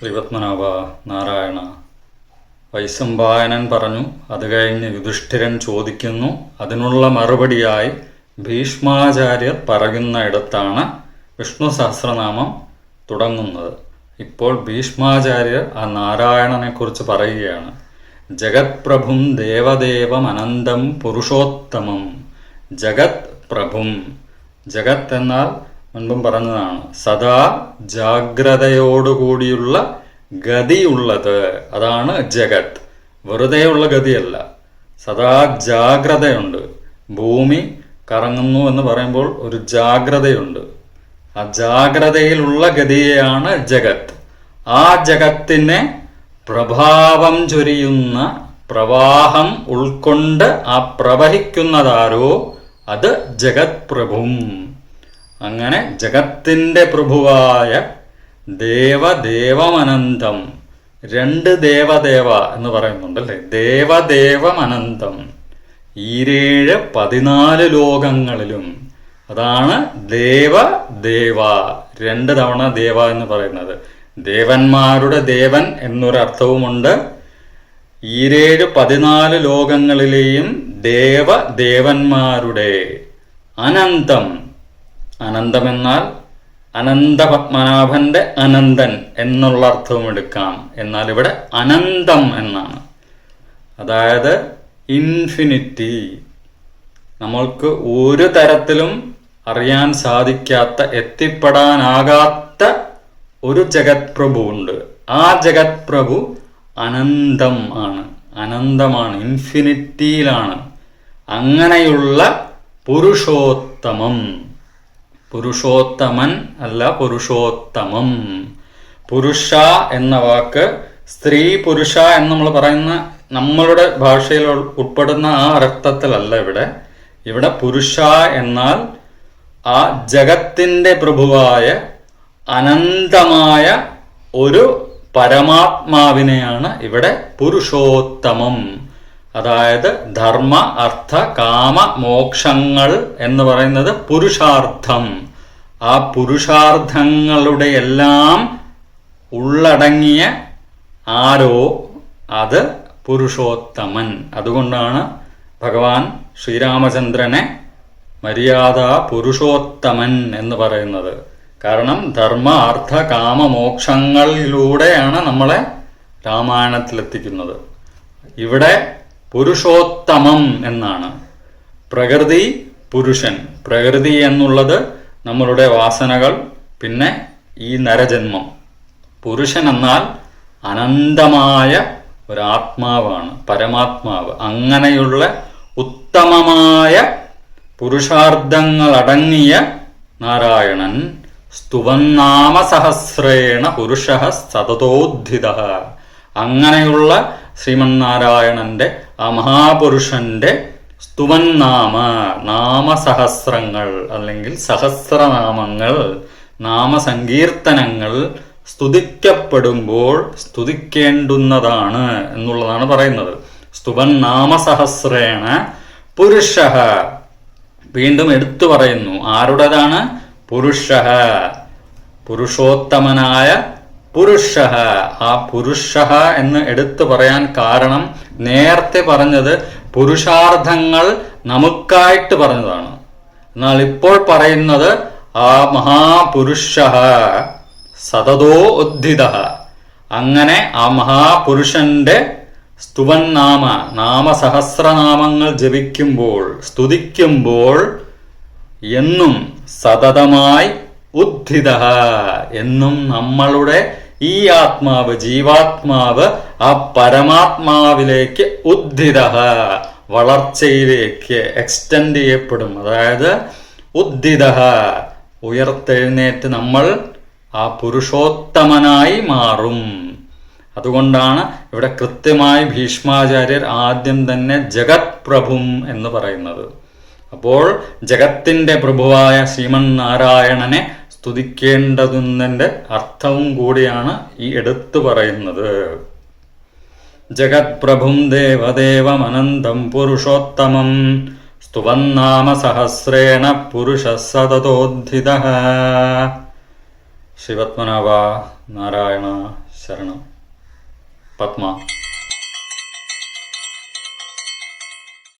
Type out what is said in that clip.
ശ്രീപത്മനാഭ നാരായണ. വൈശമ്പായനൻ പറഞ്ഞു. അത് കഴിഞ്ഞ് യുധിഷ്ഠിരൻ ചോദിക്കുന്നു. അതിനുള്ള മറുപടിയായി ഭീഷ്മാചാര്യർ പറയുന്ന ഇടത്താണ് വിഷ്ണു സഹസ്രനാമം തുടങ്ങുന്നത്. ഇപ്പോൾ ഭീഷ്മാചാര്യർ ആ നാരായണനെക്കുറിച്ച് പറയുകയാണ്. ജഗത് പ്രഭും ദേവദേവം അനന്തം പുരുഷോത്തമം. ജഗത് പ്രഭും, ജഗത് എന്നാൽ മുൻപും പറഞ്ഞതാണ് സദാ ജാഗ്രതയോടുകൂടിയുള്ള ഗതിയുള്ളത്, അതാണ് ജഗത്. വെറുതെയുള്ള ഗതിയല്ല, സദാ ജാഗ്രതയുണ്ട്. ഭൂമി കറങ്ങുന്നു എന്ന് പറയുമ്പോൾ ഒരു ജാഗ്രതയുണ്ട്. ആ ജാഗ്രതയിലുള്ള ഗതിയെയാണ് ജഗത്. ആ ജഗത്തിനെ പ്രഭാവം ചൊരിയുന്ന പ്രവാഹം ഉൾക്കൊണ്ട് ആ പ്രവഹിക്കുന്നതാരോ അത് ജഗത് പ്രഭും. അങ്ങനെ ജഗത്തിൻ്റെ പ്രഭുവായ ദേവദേവമനന്തം, രണ്ട് ദേവദേവ എന്ന് പറയുന്നുണ്ടല്ലേ, ദേവദേവമനന്തം, 14 ലോകങ്ങളിലും. അതാണ് ദേവദേവ, 2 തവണ ദേവ എന്ന് പറയുന്നത്. ദേവന്മാരുടെ ദേവൻ എന്നൊരർത്ഥവുമുണ്ട്. 14 ലോകങ്ങളിലെയും ദേവദേവന്മാരുടെ അനന്തം. അനന്തമെന്നാൽ അനന്തപത്മനാഭന്റെ അനന്തൻ എന്നുള്ള അർത്ഥവും എടുക്കാം. എന്നാൽ ഇവിടെ അനന്തം എന്നാണ്, അതായത് ഇൻഫിനിറ്റി. നമ്മൾക്ക് ഒരു തരത്തിലും അറിയാൻ സാധിക്കാത്ത, എത്തിപ്പെടാനാകാത്ത ഒരു ജഗത് പ്രഭു ഉണ്ട്. ആ ജഗത് പ്രഭു അനന്തം ആണ്, അനന്തമാണ്, ഇൻഫിനിറ്റിയിലാണ്. അങ്ങനെയുള്ള പുരുഷോത്തമം, പുരുഷോത്തമൻ അല്ല പുരുഷോത്തമം. പുരുഷ എന്ന വാക്ക് സ്ത്രീ പുരുഷ എന്ന് നമ്മൾ പറയുന്ന നമ്മളുടെ ഭാഷയിൽ ഉൾപ്പെടുന്ന ആ അർത്ഥത്തിലല്ല ഇവിടെ. ഇവിടെ പുരുഷ എന്നാൽ ആ ജഗത്തിൻ്റെ പ്രഭുവായ അനന്തമായ ഒരു പരമാത്മാവിനെയാണ് ഇവിടെ പുരുഷോത്തമം. അതായത് ധർമ്മ അർത്ഥ കാമ മോക്ഷങ്ങൾ എന്ന് പറയുന്നത് പുരുഷാർത്ഥം. ആ പുരുഷാർത്ഥങ്ങളുടെ എല്ലാം ഉള്ളടങ്ങിയ ആരോ അത് പുരുഷോത്തമൻ. അതുകൊണ്ടാണ് ഭഗവാൻ ശ്രീരാമചന്ദ്രനെ മര്യാദ പുരുഷോത്തമൻ എന്ന് പറയുന്നത്. കാരണം ധർമ്മ അർത്ഥ കാമ മോക്ഷങ്ങളിലൂടെയാണ് നമ്മളെ രാമായണത്തിലെത്തിക്കുന്നത്. ഇവിടെ പുരുഷോത്തമം എന്നാണ്. പ്രകൃതി പുരുഷൻ, പ്രകൃതി എന്നുള്ളത് നമ്മളുടെ വാസനകൾ, പിന്നെ ഈ നരജന്മം. പുരുഷൻ എന്നാൽ അനന്തമായ ഒരാത്മാവാണ്, പരമാത്മാവ്. അങ്ങനെയുള്ള ഉത്തമമായ പുരുഷാർത്ഥങ്ങളടങ്ങിയ നാരായണൻ സ്തുവന്നാമ സഹസ്രേണ പുരുഷ സതതോദ്ധിത. അങ്ങനെയുള്ള ശ്രീമന്നാരായണന്റെ ആ മഹാപുരുഷന്റെ സ്തുവന്നാമ, നാമസഹസ്രങ്ങൾ അല്ലെങ്കിൽ സഹസ്രനാമങ്ങൾ, നാമസങ്കീർത്തനങ്ങൾ സ്തുതിക്കപ്പെടുമ്പോൾ സ്തുതിക്കേണ്ടുന്നതാണ് എന്നുള്ളതാണ് പറയുന്നത്. സ്തുവൻ നാമസഹസ്രേണ പുരുഷ. വീണ്ടും എടുത്തു പറയുന്നു, ആരുടേതാണ്? പുരുഷ, പുരുഷോത്തമനായ പുരുഷ. ആ പുരുഷ എന്ന് എടുത്തു പറയാൻ കാരണം നേരത്തെ പറഞ്ഞത് പുരുഷാർത്ഥങ്ങൾ നമുക്കായിട്ട് പറഞ്ഞതാണ്. എന്നാൽ ഇപ്പോൾ പറയുന്നത് ആ മഹാപുരുഷ സതതോ ഉദ്ധിത. അങ്ങനെ ആ മഹാപുരുഷന്റെ സ്തുവൻ നാമ, നാമസഹസ്രനാമങ്ങൾ ജപിക്കുമ്പോൾ സ്തുതിക്കുമ്പോൾ എന്നും സതതമായി ഉദ്ധിത, എന്നും നമ്മളുടെ ഈ ആത്മാവ്, ജീവാത്മാവ് ആ പരമാത്മാവിലേക്ക് ഉദ്ധിത, വളർച്ചയിലേക്ക് എക്സ്റ്റെൻഡ് ചെയ്യപ്പെടും. അതായത് ഉദ്ധിത, ഉയർത്തെഴുന്നേറ്റ് നമ്മൾ ആ പുരുഷോത്തമനായി മാറും. അതുകൊണ്ടാണ് ഇവിടെ കൃത്യമായി ഭീഷ്മാചാര്യർ ആദ്യം തന്നെ ജഗത് പ്രഭും എന്ന് പറയുന്നത്. അപ്പോൾ ജഗത്തിൻ്റെ പ്രഭുവായ ശ്രീമൻ നാരായണനെ സ്തുതിക്കേണ്ടതിൻ്റെ അർത്ഥവും കൂടിയാണ് ഈ എടുത്തു പറയുന്നത്. ജഗത് പ്രഭും ദേവദേവമനന്തം പുരുഷോത്തമം സ്തുവന്നാമ സഹസ്രേണ പുരുഷ സതതോദ്ധിത. ശ്രീപത്മനാഭ നാരായണ ശരണം. പത്മ.